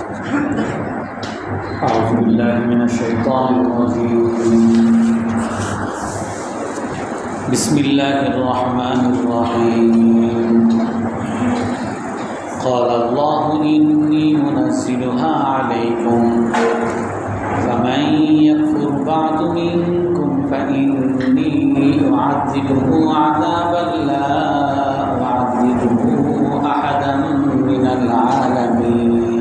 أعوذ بالله من الشيطان الرجيم بسم الله الرحمن الرحيم قال الله إني منزلها عليكم فمن يكفر بعد منكم فإني أعذبه عذابا لا أعذبه أحدا من العالمين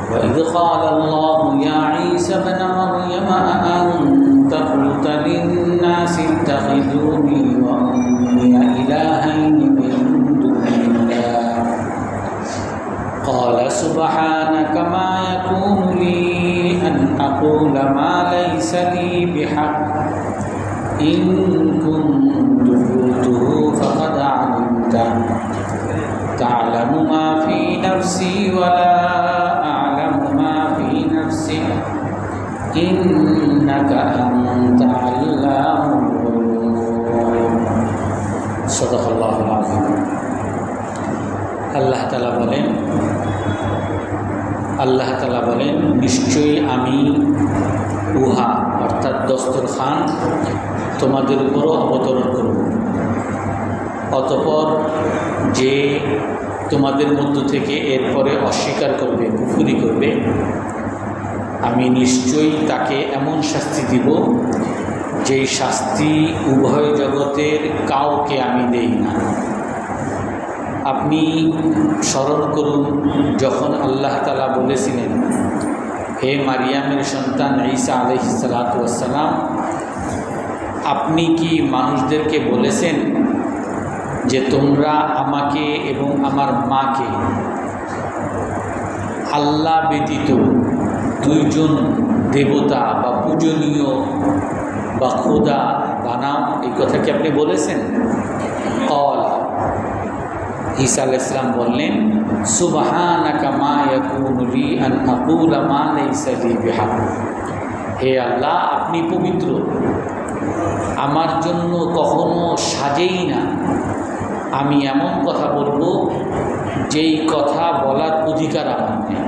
وإذ قال الله يا عيسى ابن مريم أأنت قلت للناس اتخذوني وأمي إلهين من دون الله قال سبحانك ما يكون لي أن أقول ما ليس لي بحق إن كنت قلته فقد علمته تعلم ما في نفسي ولا أعلم ما في نفسك إنك أنت علام الغيوب صدق الله العظيم আল্লাহ তাআলা বলেন নিশ্চয়ই আমি উহা অর্থাৎ দস্তরখান তোমাদের উপরও অবতরণ করব। অতঃপর যে তোমাদের মধ্য থেকে এরপরে অস্বীকার করবে, কুফরি করবে, আমি নিশ্চয়ই তাকে এমন শাস্তি দিব যেই শাস্তি উভয় জগতের কাউকে আমি দেই না। আপনি স্মরণ করুন যখন আল্লাহ তাআলা বলেছিলেন, হে মারিয়ামের সন্তান ঈসা আলাইহিস সালাতু ওয়াস সালাম, আপনি কি মানুষদেরকে বলেছেন যে তোমরা আমাকে এবং আমার মাকে আল্লাহ ব্যতীত দুইজন দেবতা বা পূজনীয় বা খোদা বানাও? এই কথা কি আপনি বলেছেন? ক্বালা, ঈসা আলাইহিস সালাম বললেন, সুবহানাকা মা ইয়াকুনু লি আন আকুলা মা লাইসা লি বিহাক। হে আল্লাহ, আপনি পবিত্র, আমার জন্য কখনো সাজেই না আমি এমন কথা বলবো যেই কথা বলার অধিকার আমার নেই।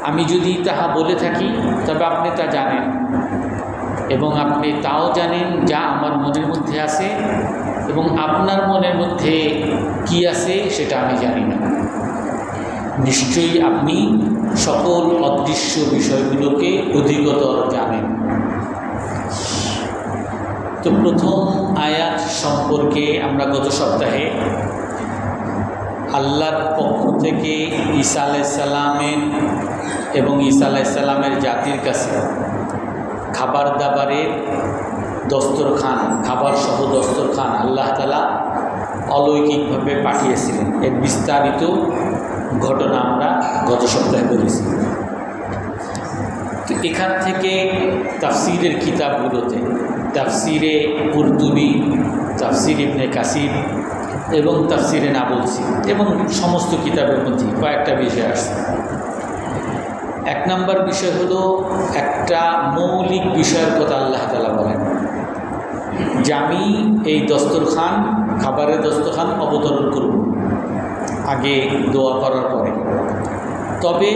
আমি যদি তাহা বলে থাকি তবে আপনি তা জানেন এবং আপনি তাও জানেন যা আমার মনের মধ্যে আছে, এবং আপনার মনের মধ্যে কি আছে সেটা আমি জানি না। নিশ্চয়ই আপনি সকল অদৃশ্য বিষয়গুলোকে অধিকতর জানেন। তো প্রথম আয়াত সম্পর্কে আমরা গত সপ্তাহে আল্লাহর পক্ষ থেকে ঈসা আলাইহিস সালামের এবং ঈসা আলাইহিস সালামের জাতির কাছে খাবার দাবারের দস্তরখান, খাবার সহ দস্তরখান আল্লাহ তাআলা অলৌকিকভাবে পাঠিয়েছিলেন। এর বিস্তারিত ঘটনা আমরা গত সপ্তাহে বলেছি। তো এখান থেকে তাফসিরের কিতাবগুলোতে, তাফসিরে কুরতুবী, তাফসির ইবনে কাসির এবং তাফসিরে নাবলসি এবং সমস্ত কিতাবের মধ্যে কয়েকটা বিষয় আসছে। এক নম্বর বিষয় হলো একটা মৌলিক বিষয়ের কথা আল্লাহ তাআলা বলেন যে আমি এই দস্তরখান, খাবারের দস্তরখান অবতরণ করব আগে দোয়া করার পরে। তবে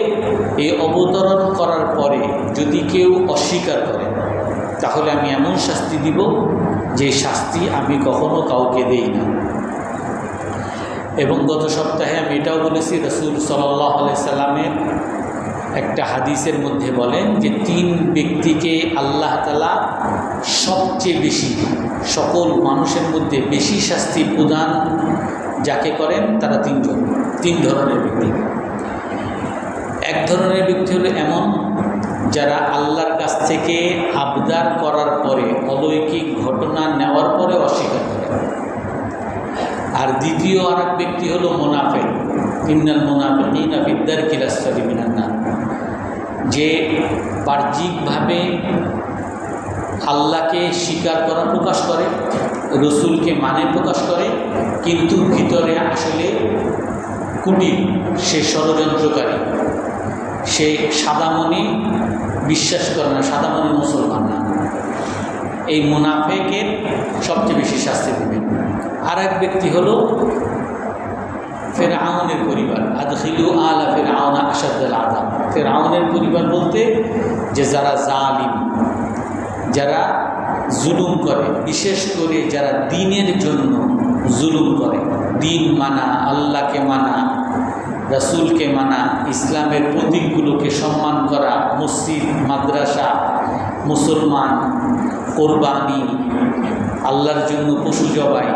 এই অবতরণ করার পরে যদি কেউ অস্বীকার করে তাহলে আমি এমন শাস্তি দিব যে শাস্তি আমি কখনো কাউকে দেই না। এবং গত সপ্তাহে আমি এটাও বলেছি, রাসূল সাল্লাল্লাহু আলাইহি সাল্লামের একটা হাদিসের মধ্যে বলেন যে 3 ব্যক্তিকে আল্লাহ তাআলা সবচেয়ে বেশি, সকল মানুষের মধ্যে বেশি শাস্তি প্রদান যাকে করেন তারা 3 ধরনের ব্যক্তি। এক ধরনের ব্যক্তি হলো এমন যারা আল্লাহর কাছ থেকে আবদার করার পরে, অলৌকিক ঘটনা নেওয়ার পরে অস্বীকার করে। আর দ্বিতীয় আরেক ব্যক্তি হলো মুনাফিক, ইন্নাল মুনাফিকিনা ফি দারকিল আসফালি মিনান নার, যে বাহ্যিকভাবে আল্লাহকে স্বীকার করা প্রকাশ করে, রসুলকে মানে প্রকাশ করে, কিন্তু ভিতরে আসলে কুটিল, সে ষড়যন্ত্রকারী, সে সাদামণি বিশ্বাস করে না, সাদামণি মুসলমান না। এই মুনাফিকের সবচেয়ে বেশি শাস্তি দেবেন। আর এক ব্যক্তি হলো ফেরাউনের পরিবার, আদখিলু আলা ফিরআউনা আশাদ্দাল আযাব। ফেরাউনের পরিবার বলতে যে যারা জালিম, যারা জুলুম করে, বিশেষ করে যারা দ্বীনের জন্য জুলুম করে, দ্বীন মানা, আল্লাহকে মানা, রাসূলকে মানা, ইসলামের প্রতীকগুলোকে সম্মান করা, মসজিদ, মাদ্রাসা, মুসলমান, কোরবানি, আল্লাহর জন্য পশু জবাই,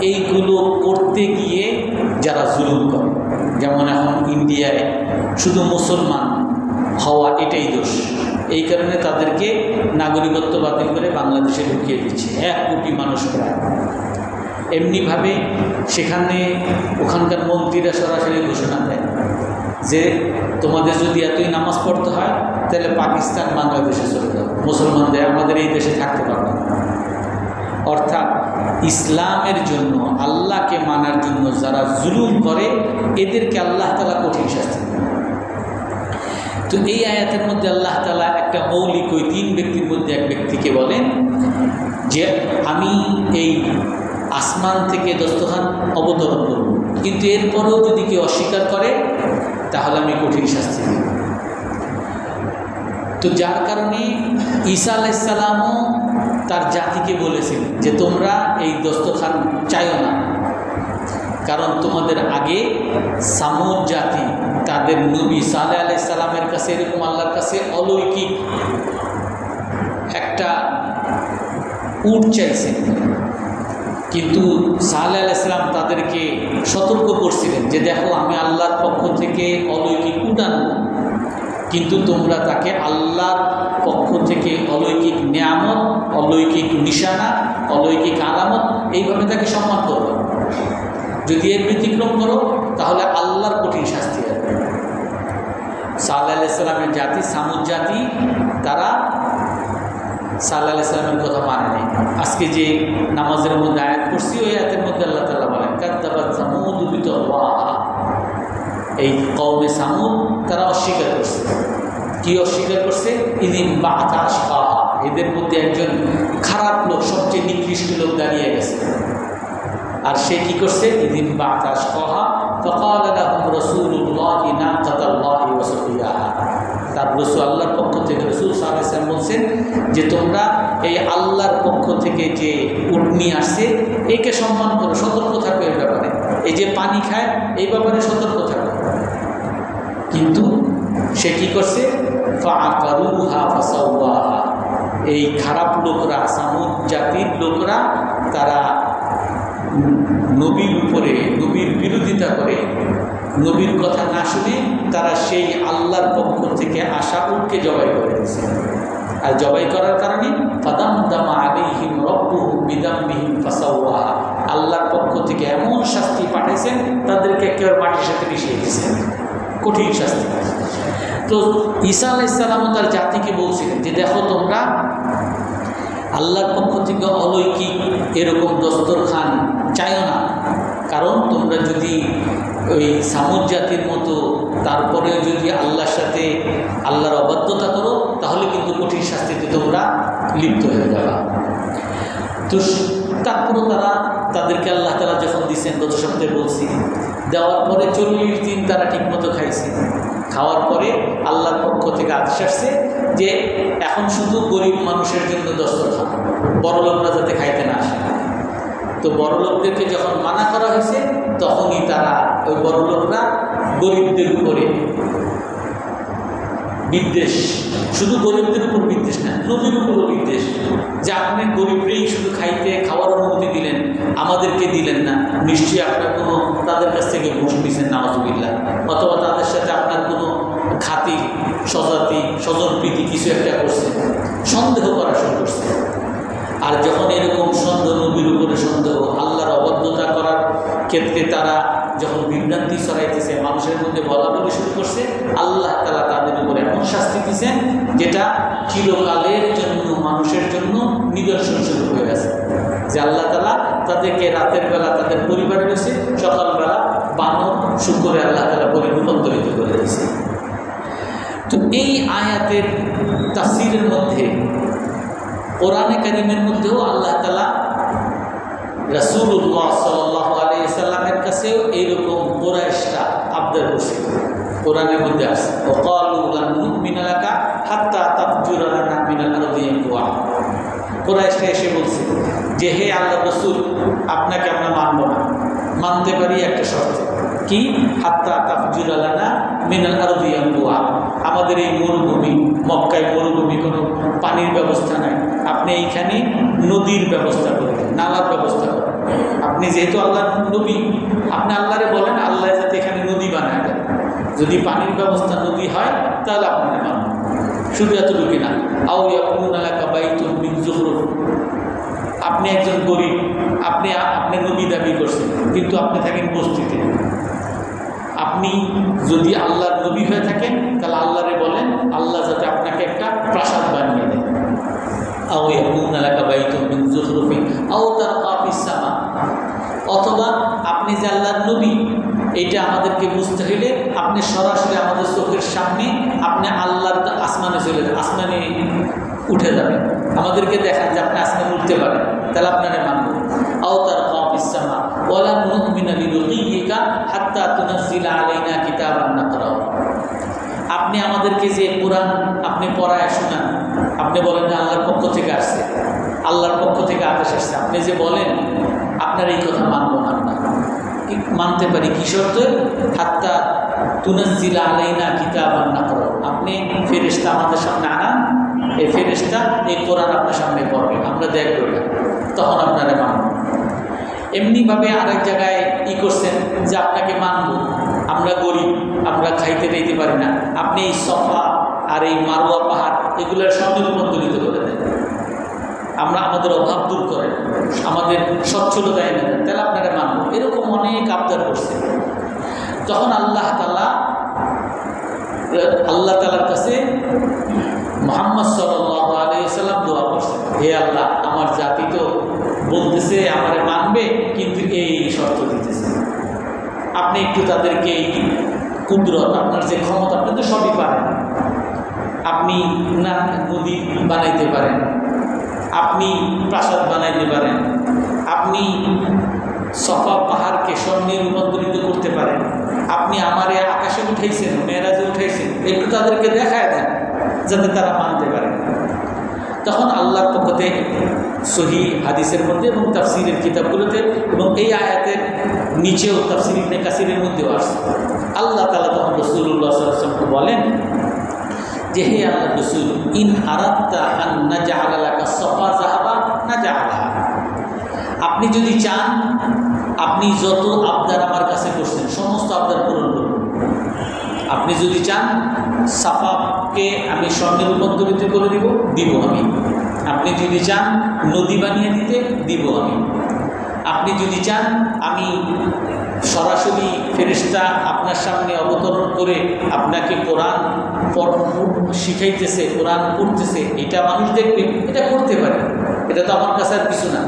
এইগুলো করতে গিয়ে যারা জুলুম করে, যেমন এখন ইন্ডিয়ায় শুধু মুসলমান হওয়া এটাই দোষ, এই কারণে তাদেরকে নাগরিকত্ব বাতিল করে বাংলাদেশে ঢুকিয়ে দিচ্ছে 1 কোটি মানুষ প্রায়। এমনিভাবে সেখানে ওখানকার মন্ত্রীরা সরাসরি ঘোষণা দেয় যে তোমাদের যদি এতই নামাজ পড়তে হয় তাহলে পাকিস্তান, বাংলাদেশে চলে যাও, মুসলমানদের আমাদের এই দেশে থাকতে পারবে না। অর্থাৎ ইসলামের জন্য, আল্লাহকে মানার জন্য যারা জুলুম করে এদেরকে আল্লাহ তাআলা কঠিন শাস্তি দেন। তো এই আয়াতের মধ্যে আল্লাহ তাআলা একটা মৌলিক ওই 3 ব্যক্তির মধ্যে এক ব্যক্তিকে বলেন যে আমি এই আসমান থেকে দস্তখান অবতরণ করব, কিন্তু এরপরেও যদি কেউ অস্বীকার করে তাহলে আমি কঠিন শাস্তি দেব। তো যার কারণে ঈসা আলাইহিস সালামও তার জাতিকে বলেছিলেন যে তোমরা এই দস্তখান চাইও না, কারণ তোমাদের আগে সামুদ জাতি তাদের নবী সালেহ আলাইহিস সালামের কাছে এরকম আল্লাহর কাছে অলৌকিক একটা উট চাইছে, কিন্তু সালেহ আলাইহিস সালাম তাদেরকে সতর্ক করছিলেন যে দেখো আমি আল্লাহর পক্ষ থেকে অলৌকিক উট আনব, কিন্তু তোমরা তাকে আল্লাহর পক্ষ থেকে অলৌকিক নিয়ামত, অলৌকিক নিশানা, অলৌকিক আলামত এইভাবে তাকে সম্মান করবে। যদি এর ব্যতিক্রম করো তাহলে আল্লাহর কঠিন শাস্তি আসবে। সালেহ আলাইহিস সালামের জাতি, সামুদ জাতি, তারা সালেহ আলাইহিস সালামের কথা মানে নেই। আজকে যে নামাজের মধ্যে আয়াত করছি ওই আয়াতের মধ্যে আল্লাহ তাআলা বলেন কাযযাবাত সামুদ বিতওয়াহা, এই কওমে সামুদ তারা অস্বীকার করছে। কি অস্বীকার করছে? ইদিন বা'আথা আশকাহা, এদের মধ্যে একজন খারাপ লোক, সবচেয়ে নিকৃষ্ট লোক দাঁড়িয়ে গেছে। আর সে কি করছে? ইদিন বা'আথা আশকাহা ফাকালা লাহুম রাসূলুল্লাহি নাকাতাল্লাহি ওয়া সুকিয়াহা। তার রাসূল আল্লাহর পক্ষ থেকে রাসূল সাল্লাল্লাহু আলাইহি ওয়াসাল্লাম বলছেন যে তোমরা এই আল্লাহর পক্ষ থেকে যে উট নিয়ে আসছে একে সম্মান করো, সতর্ক থাকো এর ব্যাপারে, এই যে পানি খায় এই ব্যাপারে সতর্ক থাকো। কিন্তু সে কি করছে? ফাআকারুহা ফাসাওয়াহা, এই খারাপ লোকরা, সামুদ জাতির লোকরা, তারা নবীর উপরে, নবীর বিরোধিতা করে, নবীর কথা না শুনে তারা সেই আল্লাহর পক্ষ থেকে আসা উটকে জবাই করে দিয়েছে। আর জবাই করার কারণে ফাদামদামা আলাইহিম রাব্বুহুম বিদামবিহিম ফাসাওয়াহা, আল্লাহর পক্ষ থেকে এমন শাস্তি পাঠাইছেন তাদেরকে একেবারে মাটির সাথে মিশিয়ে দিয়েছেন, কঠিন শাস্তি। তো ঈসা আলাইহিস সালাম তার জাতিকে বলছিলেন যে দেখো তোমরা আল্লাহর পক্ষ থেকে অলৌকিক এরকম দস্তরখান চাইও না, কারণ তোমরা যদি ওই সামুদ জাতির মতো তারপরেও যদি আল্লাহর সাথে আল্লাহর অবাধ্যতা করো তাহলে কিন্তু কঠিন শাস্তিতে তোমরা লিপ্ত হয়ে যাবে। তো তারপরও তাদেরকে আল্লাহ তাআলা যখন দিয়েছেন, গত সপ্তাহে বলছি, দেওয়ার পরে 40 দিন তারা ঠিকমতো খাইছে। খাওয়ার পরে আল্লাহর পক্ষ থেকে আদেশ আসছে যে এখন শুধু গরিব মানুষের জন্য দস্তরখান, বড় লোকরা যাতে খাইতে না আসে। তো বড় লোকদেরকে যখন মানা করা হয়েছে তখনই তারা, ওই বড় লোকরা গরিবদের উপরে বিদ্বেষ, শুধু গরিবদের উপর বিদ্বেষ না, নবীর উপরও বিদ্বেষ, যে আপনি গরিবরেই শুধু খাওয়ার অনুমতি দিলেন, আমাদেরকে দিলেন না, নিশ্চয়ই আপনার কোনো তাদের কাছ থেকে ঘুষ নিছেন নাউজুবিল্লাহ, অথবা তাদের সাথে আপনার কোনো খাতির, স্বজাতি, স্বজনপ্রীতি কিছু একটা করছে, সন্দেহ করা শুরু করছে। আর যখন এরকম সন্দেহ, নবীর উপরে সন্দেহ, আল্লাহর অবাধ্যতা করার ক্ষেত্রে তারা যখন বিভ্রান্তি ছড়াইতেছে, মানুষের মধ্যে বলা বলি শুরু করছে, আল্লাহ তাআলা তাদের উপরে এমন শাস্তি দিয়েছেন যেটা চিরকালের জন্য মানুষের জন্য নিদর্শন শুরু হয়ে গেছে। যে আল্লাহ তাআলা তাদেরকে রাতের বেলা তাদের পরিবারে রয়েছে, সকালবেলা বানর শুকরে আল্লাহ তাআলা বলে রূপান্তরিত করে দিয়েছে। তো এই আয়াতের তাফসীরের মধ্যে, কোরআনে কারীমের মধ্যেও আল্লাহ তাআলা রাসূলুল্লাহ সাল্লাল্লাহু আলাইহি আলাইহি সাল্লামের কাছেও এইরকম কুরাইশরা আবদার করছে। কোরআনের মধ্যে আছে ওয়াকালু লান নুমিনা লাকা হাত্তা তাফজুরা লানা মিনাল আরদি ইয়ানবুআ। কুরাইশরা এসে বলছে যে হে আল্লাহর রাসূল, আপনাকে আমরা মানব না, মানতে পারি একটা শর্তে। কি? হাত্তা তাফজুরা লানা মিনাল আরদি ইয়ানবুআ। আমাদের এই মরুভূমি, মক্কায় মরুভূমি, কোনো পানির ব্যবস্থা নাই, আপনি এইখানে নদীর ব্যবস্থা করেন, নালার ব্যবস্থা করেন। আপনি যেহেতু আল্লাহর নবী, আপনি আল্লাহরে বলেন আল্লাহ যাতে এখানে নদী বানায় দেন, যদি পানির ব্যবস্থা নদী হয় তাহলে আপনারা মানবেন। শুধু এতটুকু না, আও ইয়াকুনা লাকা বাইতুন মিন যুখরুফ। আপনি একজন গরিব, আপনি নবী দাবি করছেন, কিন্তু আপনি থাকেন বস্তিতে। আপনি যদি আল্লাহর নবী হয়ে থাকেন তাহলে আল্লাহরে বলেন আল্লাহ যাতে আপনাকে একটা প্রাসাদ বানিয়ে দেন। আও ইয়াকুনা লাকা বাইতুন মিন যুখরুফিন আও তারকা ফিস সামা। অথবা আপনি যে আল্লাহর নবী, এটা আমাদেরকে বুঝতে হইলে আপনি সরাসরি আমাদের চোখের সামনে আপনি আল্লাহর আসমানে চলে যান, আসমানে উঠে যাবেন, আমাদেরকে দেখান যে আপনি আসমানে উঠতে পারেন, তাহলে আপনারা মানব। আও তারকা ফিস সামা ওয়ালা নুমিনা লিরুকিয়িকা হাত্তা তুনাজ্জিলা আলাইনা কিতাবান নাকরাউ। আপনি আমাদেরকে যে কোরআন আপনি পড়ায় শোনান, আপনি বলেন যে আল্লাহর পক্ষ থেকে আসছে, আল্লাহর পক্ষ থেকে আদেশ আসছে, আপনি যে বলেন আপনার এই কথা মানব না। মানতে পারি কি শর্তে? হাত্তা তুনাজ্জিলা আলাইনা কিতাবান নাকরাউ। আপনি ফেরেশতা আমাদের সামনে আনান, এই ফেরেশতা এই কোরআন আপনার সামনে পড়বে, আমরা দেখব, তখন আপনারা মানব। এমনিভাবে আরেক জায়গায় করছেন যে আপনাকে মানব, আমরা গরিব, আমরা খাইতে দিতে পারি না, আপনি এই সফা আর এই মারওয়া পাহাড় এগুলোর সঙ্গে রূপান্তরিত করে দেন, আমরা আমাদের অভাব দূর করেন, আমাদের সচ্ছলতা এনে দেন, তাহলে আপনারা মানব। এরকম অনেক আবদার করছে। তখন আল্লাহ তাআলার কাছে মুহাম্মদ সাল্লাল্লাহু আলাইহি ওয়াসাল্লাম দোয়া করছেন, হে আল্লাহ, আমার জাতি তো বলতেছে আমারে মানবে, কিন্তু এই শর্ত দিতেছে, আপনি একটু তাদেরকে এই কুদরত, আপনার যে ক্ষমতা, আপনি তো সবই পারেন, আপনি না নদী বানাইতে পারেন, আপনি প্রাসাদ বানাইতে পারেন, আপনি সফা পাহাড়কে স্বর্ণে রূপান্তরিত করতে পারেন, আপনি আমারে আকাশে উঠাইছেন, মেরাজে উঠাইছেন, একটু তাদেরকে দেখায় দেন যাতে তারা মানতে পারে। তখন আল্লাহর পক্ষ থেকে সহি হাদিসের মধ্যে এবং তাফসিরের কিতাবগুলোতে এবং এই আয়াতের নিচেও তাফসির ইবনে কাসিরের মধ্যেও আসছে, আল্লাহ তাআলা তখন রাসূলুল্লাহ সাল্লাল্লাহু আলাইহি ওয়াসাল্লামকে বলেন যে হে আল্লাহর রাসূল, ইন আরাদতা আন নাজআলা লাকা সাফা যাহাবা নাজআলাহা। আপনি যদি চান, আপনি যত আবদার আমার কাছে করছেন সমস্ত আবদার পূরণ করুন। আপনি যদি চান সাফাকে আমি স্বর্ণে রূপান্তরিত করে দিব আমি। আপনি যদি চান নদী বানিয়ে দিতে দিব আমি। আপনি যদি চান আমি সরাসরি ফেরেশতা আপনার সামনে অবতরণ করে আপনাকে কোরআন শিখাইতেছে, কোরআন পড়তেছে, এটা মানুষ দেখবে, এটা করতে পারে, এটা তো আমার কাছে আর কিছু না।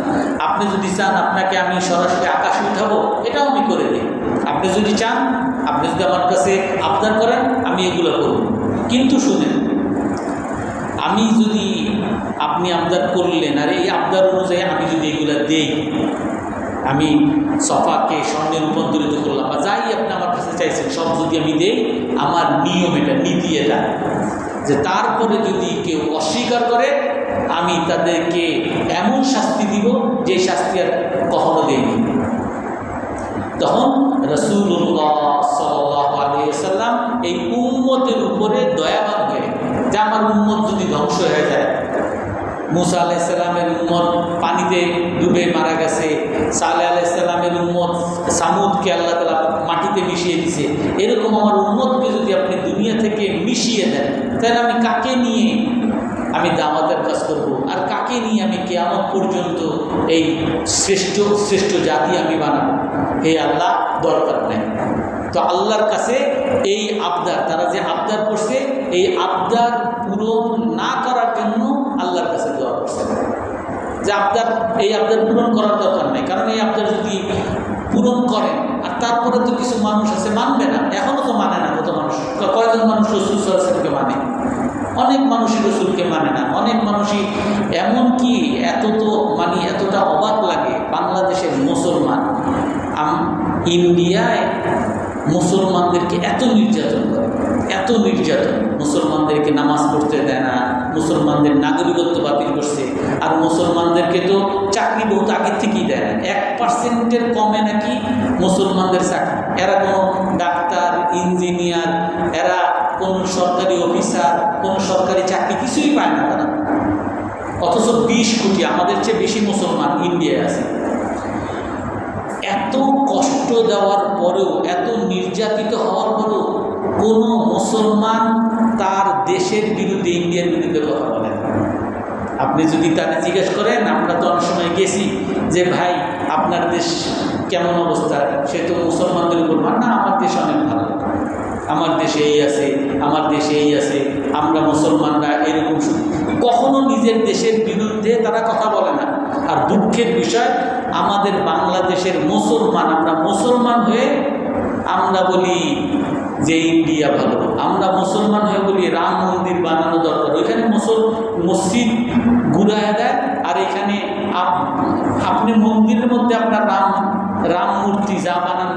আপনি যদি চান আপনাকে আমি সরাসরি আকাশে উঠাবো, এটাও আমি করে দিই। আপনি যদি চান, আপনি যদি আমার কাছে আবদার করেন, আমি এগুলো করব। কিন্তু শুনেন, আমি যদি আপনি আবদার করলেন আর এই আবদার অনুযায়ী আমি যদি এগুলো দেই, আমি সফাকে স্বর্ণে রূপান্তরিত করলাম বা যাই আপনি আমার কাছে চাইছেন সব যদি আমি দেই, আমার নিয়ম এটা, নীতি এটা, যে তারপরে যদি কেউ অস্বীকার করে আমি তাদেরকে এমন শাস্তি দিব যে শাস্তি আর কখনো দেয়নি। তখন রাসূলুল্লাহ সাল্লাল্লাহু আলাইহি ওয়াসাল্লাম এই উম্মতের উপরে দয়াবান হয়ে, যে আমার উম্মত যদি ধ্বংস হয়ে যায়, মুসা আলাইহিস সালামের উম্মত পানিতে ডুবে মারা গেছে, সালেহ আলাইহিস সালামের উম্মত সামুদকে আল্লাহ তাআলা মাটিতে মিশিয়ে দিয়েছে, এরকম আমার উম্মতকে যদি আপনি দুনিয়া থেকে মিশিয়ে দেন, তাহলে আমি কাকে নিয়ে আমি দাওয়াতের কাজ করব, আর কাকে নিয়ে আমি কিয়ামত পর্যন্ত এই শ্রেষ্ঠ জাতি আমি বানাবো? হে আল্লাহ, দরকার নেই। তো আল্লাহর কাছে এই আবদার, তারা যে আবদার করছে, এই আবদার পূরণ না করার জন্য আল্লাহর কাছে দোয়া করছে যে এই আবদার পূরণ করার দরকার নেই। কারণ এই আবদার যদি পূরণ করেন, আর তারপরে তো কিছু মানুষ আছে মানবে না, এখনও তো মানে না। কত মানুষ, কয়জন মানুষ রাসূল সাল্লাল্লাহু আলাইহি ওয়াসাল্লামকে মানে? অনেক মানুষই রাসূলকে মানে না। অনেক মানুষই এমনকি এতটা অবাক লাগে, বাংলাদেশের মুসলমান ইন্ডিয়ায় মুসলমানদেরকে এত নির্যাতন করে, এত নির্যাতন, মুসলমানদেরকে নামাজ পড়তে দেয় না, মুসলমানদের নাগরিকত্ব বাতিল করছে, আর মুসলমানদেরকে তো চাকরি বহুত আগের থেকেই দেয় না। 1% কমে নাকি মুসলমানদের চাকরি। এরা কোনো ডাক্তার, ইঞ্জিনিয়ার, এরা কোন সরকারি অফিসার, কোন সরকারি চাকরি কিছুই পায় না তারা। অথচ 20 কোটি, আমাদের চেয়ে বেশি মুসলমান ইন্ডিয়ায় আছে। এত কষ্ট দেওয়ার পরেও, এত নির্যাতিত হওয়ার পরেও কোনো মুসলমান তার দেশের বিরুদ্ধে, ইন্ডিয়ার বিরুদ্ধে কথা বলেন। আপনি যদি তাকে জিজ্ঞেস করেন, আমরা তো অনেক সময় গেছি যে ভাই আপনার দেশ কেমন অবস্থা, সে তো মুসলমানদের উপর না, আমার দেশ অনেক ভালো, আমার দেশে এই আছে, আমার দেশে এই আছে, আমরা মুসলমানরা এরকম। কখনো নিজের দেশের বিরুদ্ধে তারা কথা বলে না। আর দুঃখের বিষয়, আমাদের বাংলাদেশের মুসলমান, আমরা মুসলমান হয়ে আমরা বলি যে ইন্ডিয়া ভালো, আমরা মুসলমান হয়ে বলি রাম মন্দির বানানো দরকার, ওইখানে মসজিদ ঘুরায় দেয়, আর এখানে আপনি মন্দিরের মধ্যে আপনার রাম মূর্তি যা বানান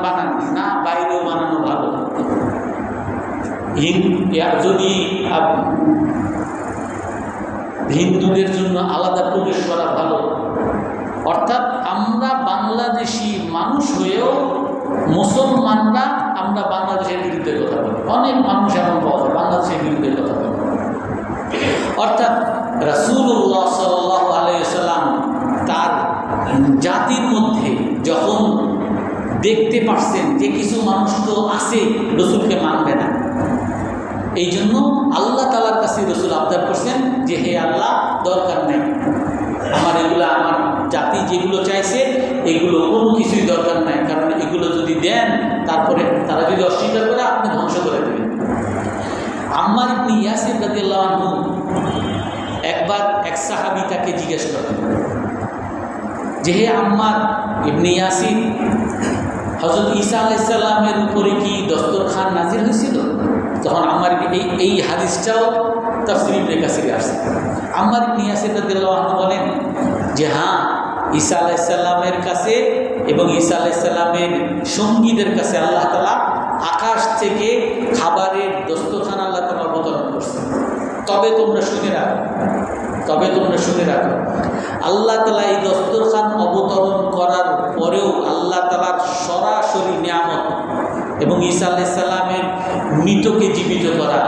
না, বাইরেও বানানো ভালো। যদি হিন্দুদের জন্য আলাদা প্রবেশ করা ভালো। অর্থাৎ আমরা বাংলাদেশি মানুষ হয়েও মুসলমানরা আমরা বাংলাদেশের বিরুদ্ধে কথা বলি। অনেক মানুষ এমন পাওয়া যায় বাংলাদেশের বিরুদ্ধে কথা বলে। অর্থাৎ রাসূলুল্লাহ সাল্লাল্লাহু আলাইহি ওয়াসাল্লাম তার জাতির মধ্যে যখন দেখতে পারছেন যে কিছু মানুষ তো আছে রসুলকে মানবে না, এই জন্য আল্লাহ তাআলার কাছে রসুল আবদার করছেন যে হে আল্লাহ, দরকার নেই আমার এগুলো, আমার জাতি যেগুলো চাইছে এগুলো কোনো কিছুই দরকার নাই, কারণ এগুলো যদি দেন তারপরে তারা যদি অস্বীকার করে আপনি ধ্বংস করে দেবেন। আম্মার ইবনে ইয়াসির রাদিয়াল্লাহু আনহু একবার এক সাহাবী তাকে জিজ্ঞেস করেন যে হে আম্মার ইবনে ইয়াসির, হযরত ঈসা আলাইহিস সালামের উপরে কি দস্তরখান নাজিল হয়েছিল? তখন আমার এই হাদিসটাও তাফসীর ইবনে কাসিরে আসছে। আম্মার ইবনে ইয়াসির রাদিয়াল্লাহু আনহু বলেন যে হ্যাঁ, ঈসা আলাইহিস সালামের কাছে এবং ঈসা আলাইহিস সালামের সঙ্গীদের কাছে আল্লাহ তাআলা আকাশ থেকে খাবারের দস্তরখান আল্লাহ তাআলা অবতরণ করছে। তবে তোমরা শুনে রাখো, আল্লাহ তাআলা এই দস্তরখান অবতরণ করার পরেও আল্লাহ তাআলার সরাসরি নিয়ামত এবং ঈসা আলাইহিস সালামের মৃতকে জীবিত করা,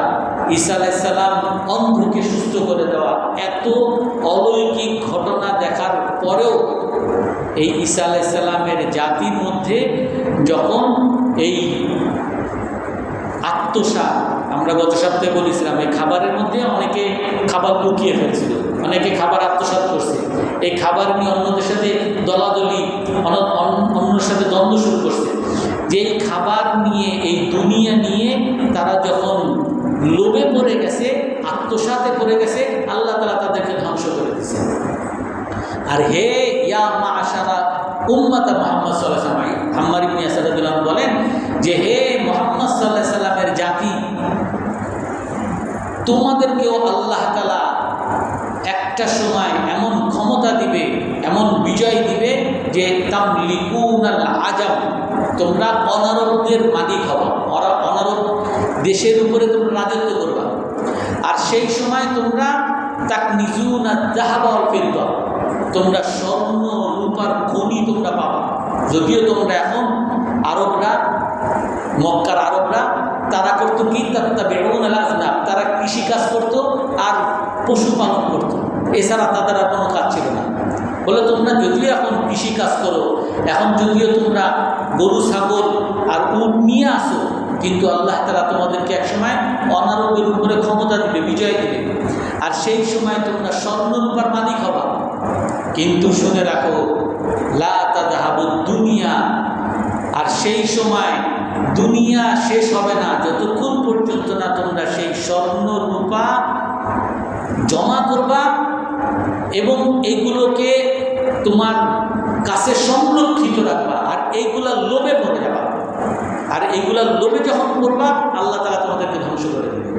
ঈসা আলাইহিস সালাম অন্ধকে সুস্থ করে দেওয়া, এত অলৌকিক ঘটনা দেখার পরেও এই ঈসা আলাইহিস সালামের জাতির মধ্যে যখন এই আত্মসাৎ, আমরা গত সপ্তাহে বলেছিলাম এই খাবারের মধ্যে অনেকে খাবার লুকিয়ে ফেলছিল, অনেকে খাবার আত্মসাৎ করছে, এই খাবার নিয়ে অন্যদের সাথে দলাদলি, অন্যের সাথে দ্বন্দ্ব শুরু করছে। যে খাবার নিয়ে, এই দুনিয়া নিয়ে তারা যখন লোভে পড়ে গেছে, আত্মসাতে পড়ে গেছে, আল্লাহ তাআলা তাদেরকে ধ্বংস করে দিয়েছে। আর হে ইয়া মাআশারা উম্মাত মুহাম্মদ সাল্লাল্লাহু আলাইহি ওয়াসাল্লাম, আম্মার ইবনে ইয়াসির রাদিয়াল্লাহু আনহু বলেন যে হে মুহাম্মদ সাল্লাল্লাহু আলাইহি ওয়াসাল্লামের জাতি, তোমাদেরকেও আল্লাহ তাআলা একটা সময় এমন ক্ষমতা দিবে, এমন বিজয় দিবে যে তামলিকুনাল আজাম, তোমরা অনারবদের মালিক হবা, অনারব দেশের উপরে তোমরা রাজত্ব করবা। আর সেই সময় তোমরা তাকনিজুনা যাহাবা ওয়াল ফিদ্দা, তোমরা স্বর্ণ রূপার খনি তোমরা পাবা। যদিও তোমরা এখন আরবরা, মক্কার আরবরা তারা করতো কি, তাত্তাবিউনাল আজনাব, তারা কৃষিকাজ করতো আর পশুপালন করতো, এছাড়া তাদের আর কোনো কাজ ছিল না। বলে তোমরা যদিও এখন কৃষিকাজ করো, এখন যদিও তোমরা গরু ছাগল আর উট নিয়ে আসো, কিন্তু আল্লাহ তাআলা তোমাদেরকে একসময় অনারবের উপরে ক্ষমতা দিবে, বিজয় দিবে, আর সেই সময় তোমরা স্বর্ণরূপার মালিক হবা। কিন্তু শুনে রাখো, লা তাযহাবুদ দুনিয়া, আর সেই সময় দুনিয়া শেষ হবে না যতক্ষণ পর্যন্ত না তোমরা সেই স্বর্ণ রূপা জমা করবা এবং এগুলোকে তোমার কাছে সংরক্ষিত রাখবা, আর এইগুলা লোভে পড়ে যাবা। আর এইগুলা লোভে যখন করবা, আল্লাহ তাআলা তোমাদেরকে ধ্বংস করে দেবে।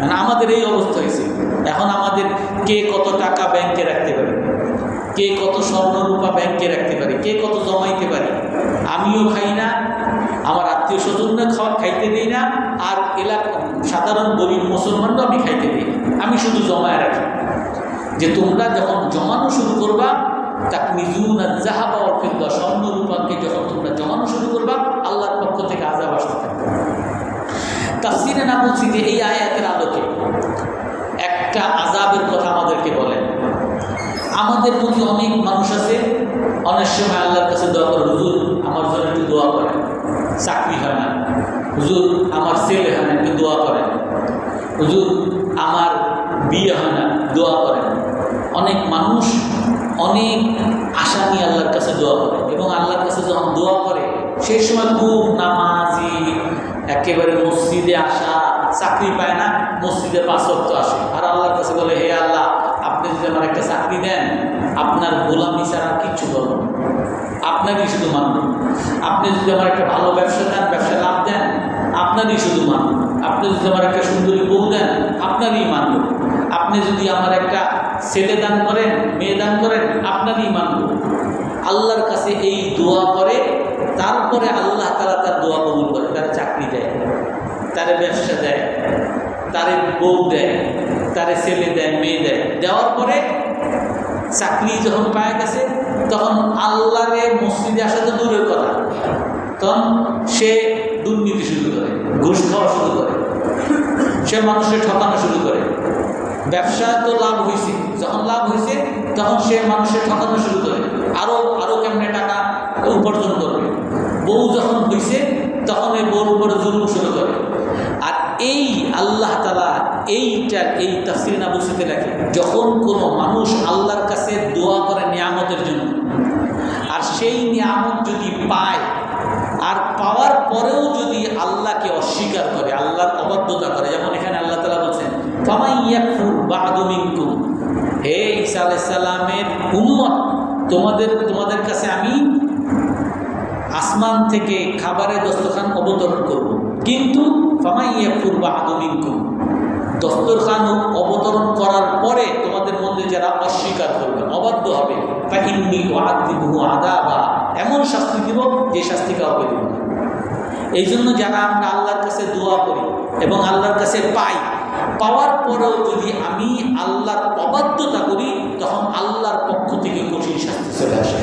মানে আমাদের এই অবস্থা হয়েছে। এখন আমাদের কে কত টাকা ব্যাংকে রাখতে পারে, কে কত স্বর্ণ রূপা ব্যাংকে রাখতে পারে, কে কত জমাইতে পারে, আমিও খাই না, আমার আত্মীয় স্বজনরা খাইতে দিই না, আর এলাকা সাধারণ গরিব মুসলমানরাও আমি খাইতে দিই। আমি শুধু জমায় রাখি যে তোমরা যখন জমানো শুরু করবা, তাকনিজুন আয-যাহাবা ওয়াল ফিদ্দা, স্বর্ণ রূপাকে যখন তোমরা জমানো শুরু করবা, আল্লাহর পক্ষ থেকে আযাব আসতে থাকবে। তাফসীরে নাবুসি যে এই আয়াতের আলোকে একটা আযাবের কথা আমাদেরকে বলেন। আমাদের মধ্যে অনেক মানুষ আছে, অনেক সময় আল্লাহর কাছে দোয়া করে, হুজুর আমার জন্য একটু দোয়া করেন, চাকরি হয় না, হুজুর আমার ছেলে হয় না, একটু দোয়া করেন, হুজুর আমার বিয়ে হয় না, দোয়া করেন। অনেক মানুষ অনেক আশা নিয়ে আল্লাহর কাছে দোয়া করে, এবং আল্লাহর কাছে যখন দোয়া করে সেই সময় খুব নামাজি, একেবারে মসজিদে আসা, চাকরি পায় না, মসজিদে 5 ওয়াক্ত আসে, আর আল্লাহর কাছে বলে, হে আল্লাহ আপনি যদি আমার একটা চাকরি দেন, আপনার গোলামি ছাড়া কিচ্ছু করব না, আপনারই শুধু মানব। আপনি যদি আমার একটা ভালো ব্যবসা দেন, ব্যবসা লাভ দেন, আপনারই শুধু মানব। আপনি যদি আমার একটা সুন্দরী বউ দেন, আপনারই মানব। আপনি যদি আমার একটা ছেলে দান করেন, মেয়ে দান করেন, আপনারই মানব। আল্লাহর কাছে এই দোয়া করে, তারপরে আল্লাহ তাআলা তার দোয়া কবুল করে, তার চাকরি দেয়, তার ব্যবসা দেয়, তার বউ দেয়, তার ছেলে দেয়, মেয়ে দেয়। দেওয়ার পরে চাকরি যখন পায় গেছে, তখন আল্লাহরে মসজিদে আসা তো দূরের কথা, তখন সে দুর্নীতি শুরু করে, ঘুষ খাওয়া শুরু করে, সে মানুষকে ঠকানো শুরু করে। ব্যবসা তো লাভ হয়েছে, যখন লাভ হয়েছে তখন সে মানুষের ঠকানো শুরু করে, আরও কেমনে টাকা উপার্জন করবে। বউ যখন হয়েছে তখন এই বউর উপরে জুলুম শুরু করে। আর এই আল্লাহ তাআলা এই তাফসীরে নাবুসিতে লেখে, যখন কোনো মানুষ আল্লাহর কাছে দোয়া করে নিয়ামতের জন্য, আর সেই নিয়ামত যদি পায়, আর পাওয়ার পরেও যদি আল্লাহকে অস্বীকার করে, আল্লাহর অবাধ্যতা করে, যেমন এখানে আল্লাহ তাআলা বলছেন, ফামান ইয়াকফুর বা'দু মিনকুম, হে ঈসা আলাইহিস সালামের উম্মত, তোমাদের কাছে আমি আসমান থেকে খাবারের দস্তরখান অবতরণ করব, কিন্তু ফামান ইয়াকফুর বা'দু মিনকুম, দস্তরখান অবতরণ করার পরে তোমাদের মধ্যে যারা অস্বীকার করবে, অবাধ্য হবে, ফাইন্নী উআযিবুহু আযাবা, এমন শাস্তি দিব যে শাস্তি কাউকে দিব না। এই জন্য যারা আমরা আল্লাহর কাছে দোয়া করি এবং আল্লাহর কাছে পাই, পাওয়ার পরেও যদি আমি আল্লাহর অবাধ্যতা করি, তখন আল্লাহর পক্ষ থেকে কঠিন শাস্তি চলে আসে।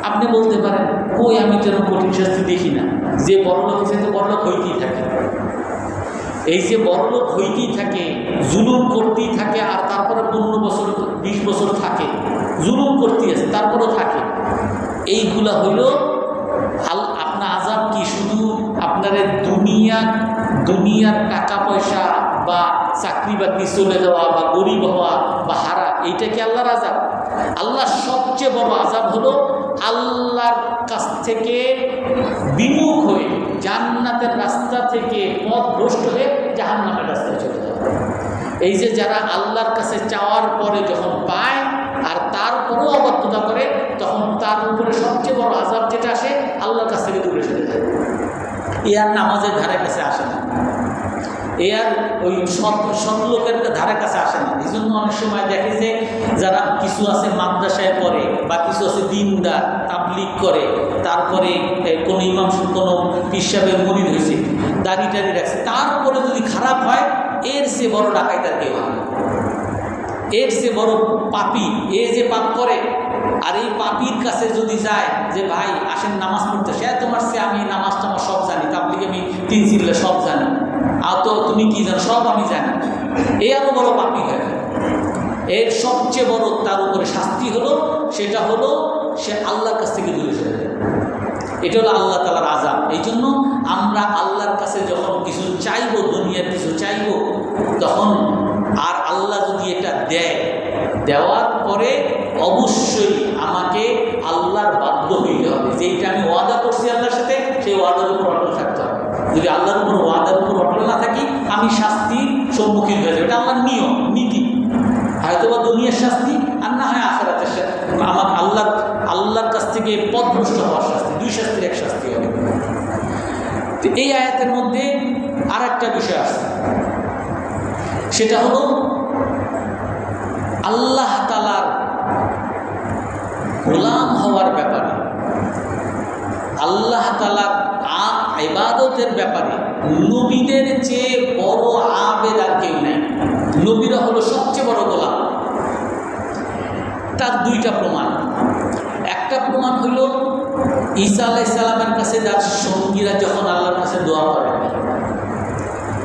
আপনি বলতে পারেন, কই আমি যেন কঠিন শাস্তি দেখি না, যে বড়লোক সে তো বড়লোক হইতেই থাকে। এই যে বড়লোক হইতেই থাকে, জুলুম করতেই থাকে, আর তারপরে 15 বছর 20 বছর থাকে, জুলুম করতেই আছে, তারপরেও থাকে। এইগুলা হইল আপনার আযাব কি শুধু আপনার দুনিয়ার টাকা পয়সা বা চাকরি বাকরি চলে যাওয়া বা গরিব হওয়া বা হারা, এইটা কি আল্লাহর আযাব? আল্লাহর সবচেয়ে বড় আযাব হলো আল্লাহর কাছ থেকে বিমুখ হয়ে, জান্নাতের রাস্তা থেকে পথ ভ্রষ্ট হয়ে জাহান্নামের রাস্তায় চলে যাওয়া। এই যে যারা আল্লাহর কাছে চাওয়ার পরে যখন পায় আর তারপরেও অবাধ্যতা করে, তখন তার উপরে সবচেয়ে বড় আযাব যেটা আসে, আল্লাহর কাছ থেকে দূরে সরে যায়। এ আর নামাজের ধারে কাছে আসে না, এ আর ওই সৎ লোকের ধারে কাছে আসে না। এই জন্য অনেক সময় দেখে যে যারা কিছু আছে মাদ্রাসায় পড়ে, বা কিছু আছে দিনদার, তাবলীগ করে, তারপরে কোনো ইমাম, কোনো পীর সাহেবের মুরিদ হয়েছে, দাড়ি টাড়ি রাখছে, তারপরে যদি খারাপ হয়, এর চেয়ে বড় ডাকাইত আর কেউ হয় না, এর চেয়ে বড় পাপী এ যে পাপ করে। আর এই পাপীর কাছে যদি যায় যে ভাই আসেন নামাজ পড়তে, সে তোমার সে আমি নামাজ টামাজ সব জানি, তাবলীগ আমি 3 চিল্লা সব জানি, আর তো তুমি কি জানো, সব আমি জানি, এ আরও বড় পাপী হয়ে যায়। এর সবচেয়ে বড় তার উপরে শাস্তি হলো, সেটা হলো সে আল্লাহর কাছ থেকে দূরে সরে যায়। এটা হলো আল্লাহ তাআলার আযাব। এই জন্য আমরা আল্লাহর কাছে যখন কিছু চাইবো, দুনিয়ার কিছু চাইবো, তখন আর আল্লাহ যদি এটা দেয়, দেওয়ার পরে অবশ্যই আমাকে আল্লাহর বাধ্য হইতে হবে, যে এইটা আমি ওয়াদা করছি আল্লাহর সাথে, সেই ওয়াদার উপর অটল থাকতে হবে। যদি আল্লাহর উপর ওয়াদার উপর অটল না থাকি, আমি শাস্তির সম্মুখীন হয়ে যাবে। এটা আল্লাহর নিয়ম, নীতি। হয়তো বা দুনিয়ার শাস্তি, আর না হয় আখিরাতের শাস্তি, আমাকে আল্লাহর কাছ থেকে পথভ্রষ্ট হওয়ার শাস্তি, 2 শাস্তির 1 শাস্তি হবে। তো এই আয়াতের মধ্যে আর একটা বিষয় আছে, সেটা হলো আল্লাহ তাআলার গোলাম হওয়ার ব্যাপারে। আল্লাহ তাআলার ইবাদতের ব্যাপারে নবীদের চেয়ে বড় আবেদ আর কেউ নেই। নবীরা হলো সবচেয়ে বড় গোলাম। তার দুইটা প্রমাণ। একটা প্রমাণ হইল ঈসা আলাইহিস সালামের কাছে তার সঙ্গীরা যখন আল্লাহর কাছে দোয়া করেন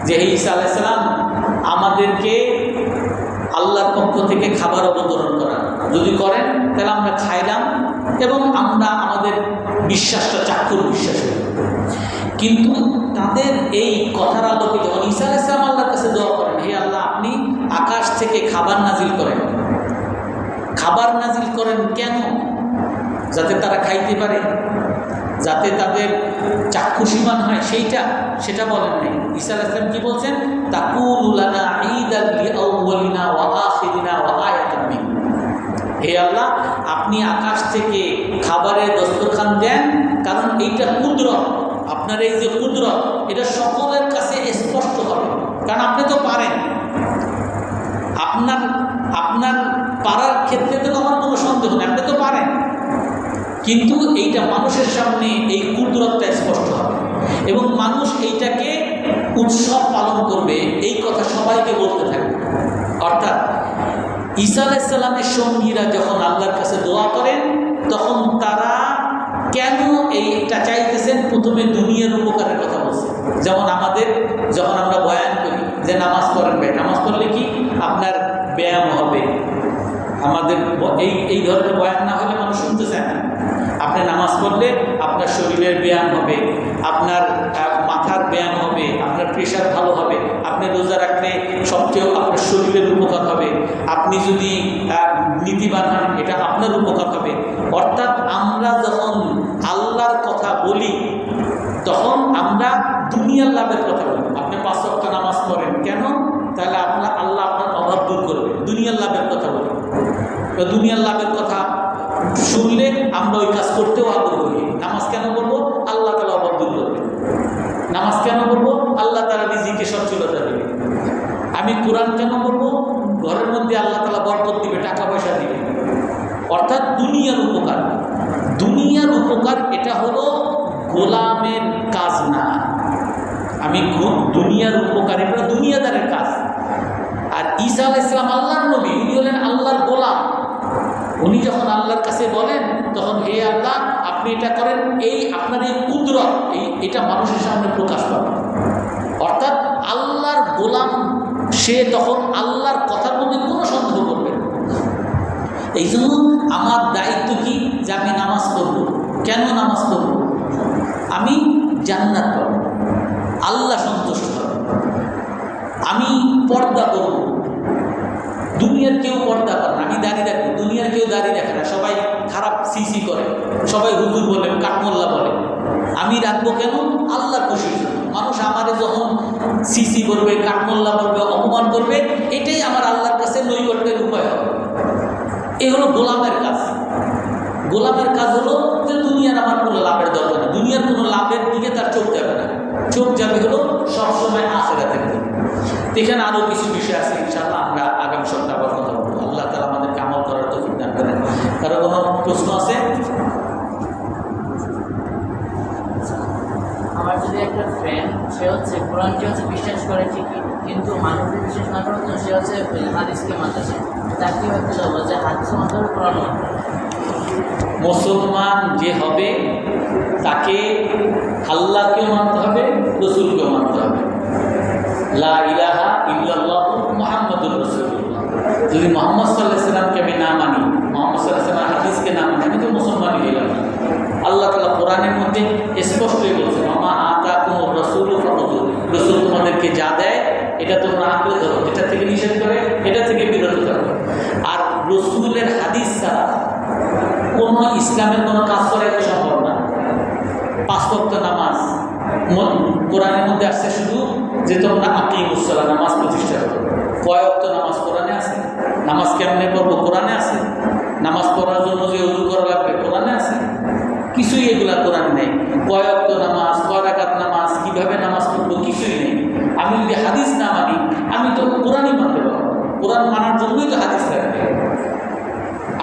যে হে ঈসা আলাইহিস সালাম, আমাদেরকে আল্লাহর পক্ষ থেকে খাবার অবতরণ করান, যদি করেন তাহলে আমরা খাইলাম এবং আমরা আমাদের বিশ্বাসটা চাক্ষুর বিশ্বাস হইল। কিন্তু তাদের এই কথার আলোকে যখন ঈসা আলাইহিস সালাম আল্লাহর কাছে দোয়া করেন, হে আল্লাহ, আপনি আকাশ থেকে খাবার নাজিল করেন। খাবার নাজিল করেন কেন? যাতে তারা খাইতে পারে, যাতে তাদের চাক্ষুষীমান হয়, সেটা বলেন নাই। ঈসা আলাইহিস সালাম কি বলছেন? তাকুলু লানা ঈদাল লিআউওয়ালিনা ওয়া আখিরিনা ওয়া আয়াতাম মিন। হে আল্লাহ, আপনি আকাশ থেকে খাবারের দস্তরখান দেন, কারণ এইটা কুদরত। আপনার এই যে কুদরত, এটা সকলের কাছে স্পষ্ট হবে, কারণ আপনি তো পারেন। আপনার পারার ক্ষেত্রে তো আমার কোনো সন্দেহ নেই, আপনি তো পারেন। কিন্তু এইটা মানুষের সামনে এই কুদরতটা স্পষ্ট হবে এবং মানুষ এইটাকে উৎসব পালন করবে, এই কথা সবাইকে বলতে থাকবে। অর্থাৎ ঈসা আলাইহিস সালামের সঙ্গীরা যখন আল্লাহর কাছে দোয়া করেন, তখন তারা কেন এইটা চাইতেছেন? প্রথমে দুনিয়ার উপকারের কথা বলছে। যেমন আমাদের যখন আমরা বয়ান করি যে নামাজ পড়েন, নামাজ পড়লে কি আপনার ব্যায়াম হবে। আমাদের এই ধরনের বয়ান না হলে মানুষ শুনতে চায় না। আপনি নামাজ পড়লে আপনার শরীরের ব্যায়াম হবে, আপনার মাথার ব্যায়াম হবে, আপনার প্রেশার ভালো হবে, আপনি রোজা রাখলে সবচেয়ে আপনার শরীরের উপকার হবে, আপনি যদি নীতিবান হন এটা আপনার উপকার হবে। অর্থাৎ আমরা যখন আল্লাহর কথা বলি তখন আমরা দুনিয়ার লাভের কথা বলি। আপনি 5 ওয়াক্ত নামাজ পড়েন কেন? তাহলে আল্লাহ আপনার অভাব দূর করবে। দুনিয়ার লাভের কথা বলি। তো দুনিয়ার লাভের কথা শুনলে আমরা ওই কাজ করতেও আগ্রহী। নামাজ কেন বলবো? আল্লাহ তাআলা অভাব দূর করবে। নামাজ কেন বলবো? আল্লাহ তাআলা রিজিকে সচ্ছলতা দেবে। আমি কোরআন কেন বলবো? ঘরের মধ্যে আল্লাহ তাআলা বরকত দিবে, টাকা পয়সা দিবে। অর্থাৎ দুনিয়ার উপকার। দুনিয়ার উপকার এটা হলো গোলামের কাজ না। আমি দুনিয়ার উপকার, এটা দুনিয়াদারের কাজ। আর ঈসা আলাইহিস সালাম আল্লাহর নবী, উনি হলেন আল্লাহর গোলাম। উনি যখন আল্লাহর কাছে বলেন তখন হে আল্লাহ, আপনি এটা করেন, এই আপনার এই কুদরত এটা মানুষের সামনে প্রকাশ পাবে। অর্থাৎ আল্লাহর গোলাম সে তখন আল্লাহর কথার মধ্যে কোনো সন্দেহ করবে না। এই জন্য আমার দায়িত্ব কি যে আমি নামাজ পড়ব। কেন নামাজ পড়ব? আমি জান্নাত পাবো, আল্লাহ সন্তুষ্ট হবে। আমি পর্দা করব। দুনিয়ার কেউ পর্দা করে না। আমি দাড়ি রাখবো, দুনিয়ার কেউ দাড়ি রাখে না। সবাই খারাপ সিসি করে, সবাই হুজুর বলে, কাঠমোল্লা বলে। আমি রাখবো কেন? আল্লাহ খুশির জন্য। মানুষ আমারে যখন সিসি করবে, কাঠমোল্লা করবে, অপমান করবে, এটাই আমার আল্লাহর কাছে নৈকট্যের উপায় হবে। এ হলো গোলামের কাজ। গোলামের কাজ হলো যে দুনিয়ার আমার কোনো লাভের দরকার নেই, দুনিয়ার কোনো লাভের দিকে তার চোখ যাবে না। চোখ যাবে হলো সবসময় আখিরাতের দিকে। এখানে আরও কিছু বিষয় আছে, ইনশাআল্লাহ আমরা আগামী সপ্তাহে আবার কথা বলবো। আল্লাহ তাআলা আমাদেরকে আমল করার তৌফিক দান করেন। কারো কোনো প্রশ্ন আছে? আমার যদি একটা ফ্রেন্ড, সে হচ্ছে কোরআনকে বিশ্বাস করে ঠিকই, কিন্তু মানুষকে বিশ্বাস না করার জন্য সে হচ্ছে হাদিসকে মানতেছে, তার কি হতে যাবো যে হাদিস মানতে হবে, কোরআন মানতে হবে? মুসলমান যে হবে তাকে আল্লাহকেও মানতে হবে, রসুলকেও মানতে হবে। লা ইলাহা ইল্লাল্লাহ মুহাম্মাদুর রাসূলুল্লাহ। যদি মুহাম্মদ সাল্লাল্লাহু আলাইহি সাল্লামকে আমি না মানি, মুহাম্মদ সাল্লাল্লাহু আলাইহি সাল্লামের হাদিসকে না মানি, আমি তো মুসলমানই হইলাম না। আল্লাহ তাআলা কোরআনের মধ্যে স্পষ্টই বলছেন, আমা আতাকুমুর রাসূলু ফাখুযুহু। রাসূল তোমাদেরকে যা দেয় এটা তোমরা আঁকড়ে ধরো, যেটা থেকে নিষেধ করে এটা থেকে বিরত থাকো। আর রসুলের হাদিস ছাড়া কোনো ইসলামের কোনো কাজ করা এটা সম্ভব না। 5 ওয়াক্ত নামাজ কোরআনের মধ্যে আসছে শুধু যে তোমরা আকিমুস সালাহ, নামাজ প্রতিষ্ঠা করো। কয় ওয়াক্ত নামাজ কোরআনে আছে? নামাজ কেমনে পড়বো কোরআনে আছে? নামাজ পড়ার জন্য যে ওযু করা লাগবে কোরআনে আছে? কিছুই এগুলা কোরআনে নেই। কয় ওয়াক্ত নামাজ, কয় রাকাত নামাজ, কিভাবে নামাজ পড়বো, কিছুই নেই। আমি যদি হাদিস না মানি, আমি তো কোরআনই মানতে পারবো। কোরআন মানার জন্যই তো হাদিস লাগবে।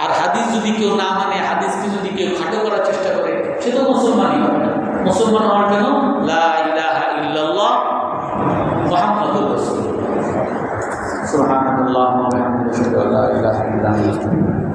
আর হাদিস যদি কেউ না মানে, হাদিসকে যদি কেউ খাটো করার চেষ্টা করে, সে তো মুসলমানই হবে না। মুসলমান হওয়ার জন্য লা ইলাহা ইল্লাল্লাহ মুহাম্মাদুর রাসূলুল্লাহ। সুবহানাল্লাহ ওয়া বিহামদিহি আশহাদু আল্লা ইলাহা ইল্লা আনতা